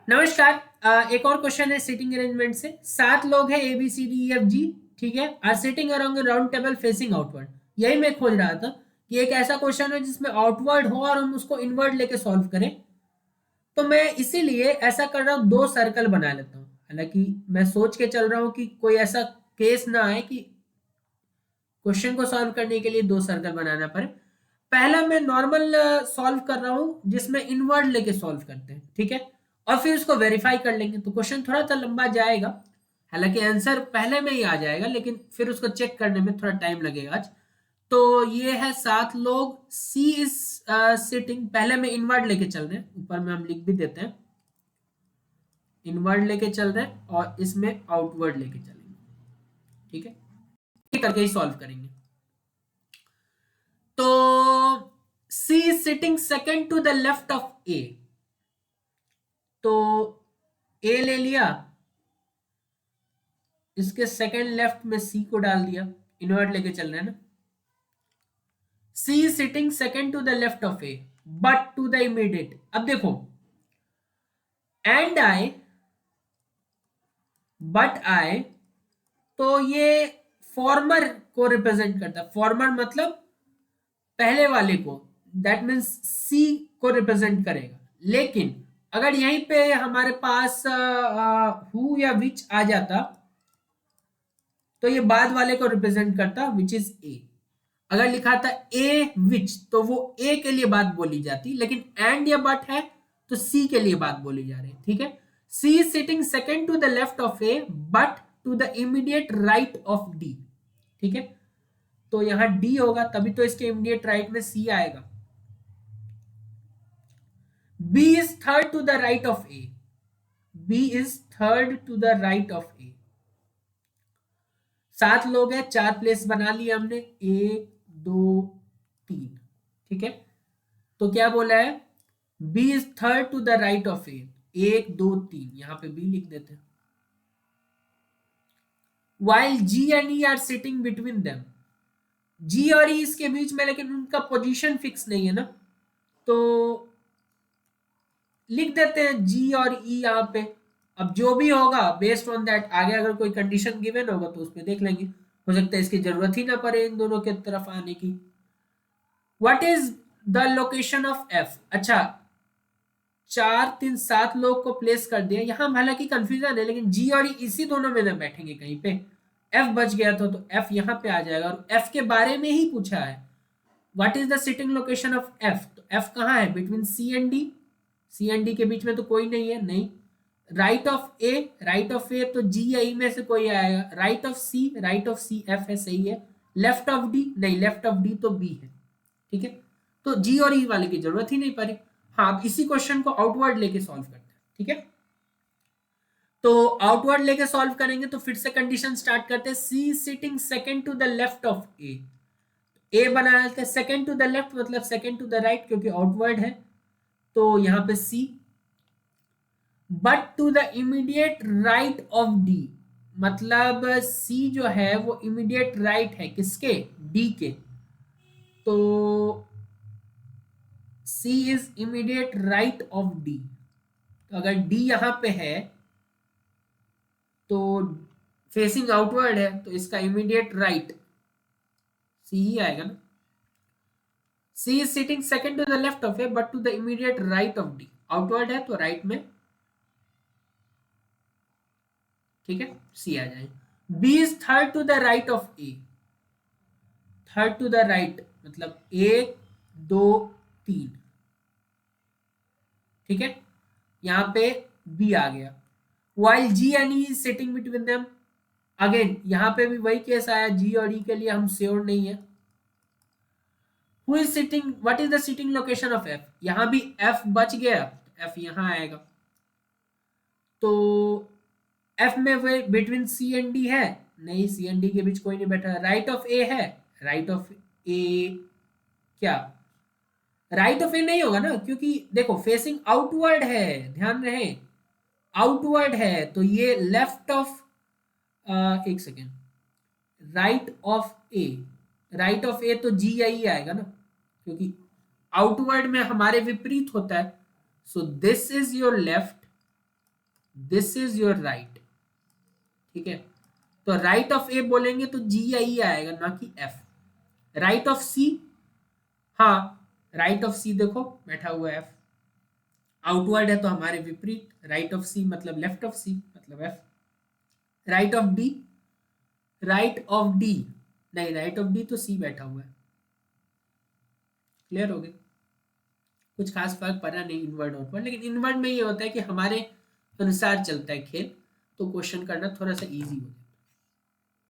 नमस्कार। एक और क्वेश्चन है सिटिंग अरेंजमेंट से। 7 लोग हैं A B C D E F G, ठीक है, are sitting around round table facing outward. यही मैं खोज रहा था कि एक ऐसा क्वेश्चन है जिसमें आउटवर्ड हो और हम उसको इनवर्ड लेके सॉल्व करें। तो मैं इसीलिए ऐसा कर रहा हूँ, 2 सर्कल बना लेता हूँ। हालांकि मैं सोच के चल रहा हूँ कि कोई ऐसा केस ना आए कि क्वेश्चन को सॉल्व करने के लिए 2 सर्कल बनाना पड़े। पहला मैं नॉर्मल सॉल्व कर रहा हूँ जिसमें इनवर्ड लेके सॉल्व करते हैं, ठीक है, और फिर उसको वेरीफाई कर लेंगे तो क्वेश्चन थोड़ा सा लंबा जाएगा। हालांकि आंसर पहले में ही आ जाएगा लेकिन फिर उसको चेक करने में थोड़ा टाइम लगेगा आज। तो ये है 7 लोग, सी इज सिटिंग। पहले में इनवर्ड लेके चल रहे हैं, ऊपर में हम लिख भी देते हैं, इनवर्ड लेके चल रहे हैं और इसमें आउटवर्ड लेके चलेंगे, ठीक है। ये करके ही सॉल्व करेंगे। तो सी is sitting second to the left of A. तो ए ले लिया, इसके सेकेंड लेफ्ट में सी को डाल दिया, इनवर्ट लेके चल रहे हैं ना। सी is sitting second to the left of A but to the immediate. अब देखो, एंड आई, बट आई, तो ये फॉर्मर को रिप्रेजेंट करता है। फॉर्मर मतलब पहले वाले को, दैट मीन्स सी को रिप्रेजेंट करेगा। लेकिन अगर यहीं पे हमारे पास हु या विच आ जाता तो ये बाद वाले को रिप्रेजेंट करता, विच इज ए। अगर लिखा था ए विच तो वो ए के लिए बात बोली जाती, लेकिन एंड या बट है तो सी के लिए बात बोली जा रही है, ठीक है। She is sitting second to the left of A but to the immediate right of D, ठीक है। तो यहां डी होगा तभी तो इसके इमीडिएट राइट में सी आएगा। B is third to the right of A, B is third to the right of A. 7 लोग हैं, 4 प्लेस बना लिए हमने, 1 2 3, ठीक है। तो क्या बोला है, B is third to the right of A, 1 2 3, यहां पे बी लिख देते हैं। While G and E are sitting between them, G और ई इसके बीच में, लेकिन उनका पोजीशन फिक्स नहीं है ना, तो लिख देते हैं जी और ई यहाँ पे। अब जो भी होगा बेस्ड ऑन दैट, आगे अगर कोई कंडीशन गिवन होगा तो उसमें देख लेंगे, हो सकता है इसकी जरूरत ही ना पड़े इन दोनों के तरफ आने की। What is the location of F. अच्छा, 4 3 7 लोग को प्लेस कर दिया यहाँ, हालांकि कंफ्यूजन है, लेकिन जी और ई इसी दोनों में ना बैठेंगे कहीं पे। एफ बच गया था तो एफ यहाँ पे आ जाएगा, और एफ के बारे में ही पूछा है। What is the sitting location of F, तो एफ कहाँ है, between C and D. C and D के बीच में तो कोई नहीं है, नहीं। Right of A, right of A तो जी या ई में से कोई आएगा। Right of C, right of C F है, सही है। लेफ्ट ऑफ डी, नहीं, लेफ्ट ऑफ डी तो बी है, ठीक है। तो जी और ई वाले की जरूरत ही नहीं पड़ी। हाँ, अब इसी क्वेश्चन को आउटवर्ड लेके सॉल्व करते हैं, ठीक है। तो आउटवर्ड लेके सॉल्व करेंगे तो फिर से कंडीशन स्टार्ट करते हैं। C sitting second to the left of A बना लेते हैं। सेकंड टू द लेफ्ट मतलब सेकंड टू द राइट, क्योंकि आउटवर्ड है, तो यहां पे C. But to the immediate right of D, मतलब सी जो है वो इमीडिएट राइट है किसके, डी के। तो सी is immediate right of D. तो अगर डी यहां पे है तो फेसिंग आउटवर्ड है, तो इसका इमीडिएट राइट सी ही आएगा ना। सी is sitting second to the left of A but to the immediate right of D, outward है तो राइट में, ठीक है, सी आ जाएगा। B is third to the right of A, third to the right मतलब 1 2 3, ठीक है, यहां पे बी आ गया। While G and E sitting between them, again यहां पे भी वही केस आया, जी और ई के लिए हम श्योर नहीं है। Who is sitting, what is the sitting location of F, यहां भी एफ बच गया, एफ यहां आएगा। तो एफ में way between C and D है, नहीं, सी एंड डी के बीच कोई नहीं बैठा। राइट ऑफ ए है, राइट ऑफ ए क्या, राइट ऑफ ए नहीं होगा ना, क्योंकि देखो फेसिंग आउटवर्ड है, ध्यान रहे, आउटवर्ड है, तो ये लेफ्ट ऑफ, एक second, right of A, right of A तो जी या ई आएगा ना, क्योंकि आउटवर्ड में हमारे विपरीत होता है। So this is your left this is your right, ठीक है। तो राइट ऑफ ए बोलेंगे तो जी या ई आएगा, ना कि एफ। राइट ऑफ सी, हाँ राइट ऑफ सी देखो बैठा हुआ है एफ, आउटवर्ड है तो हमारे विपरीत, राइट ऑफ सी मतलब लेफ्ट ऑफ सी मतलब F. Right of D, right of D नहीं, राइट ऑफ डी तो सी बैठा हुआ है। क्लियर हो गया, कुछ खास फर्क पड़ा नहीं इनवर्ड आउटवर्ड, लेकिन इनवर्ड में ये होता है कि हमारे अनुसार चलता है खेल, तो क्वेश्चन करना थोड़ा सा इजी हो जाता है।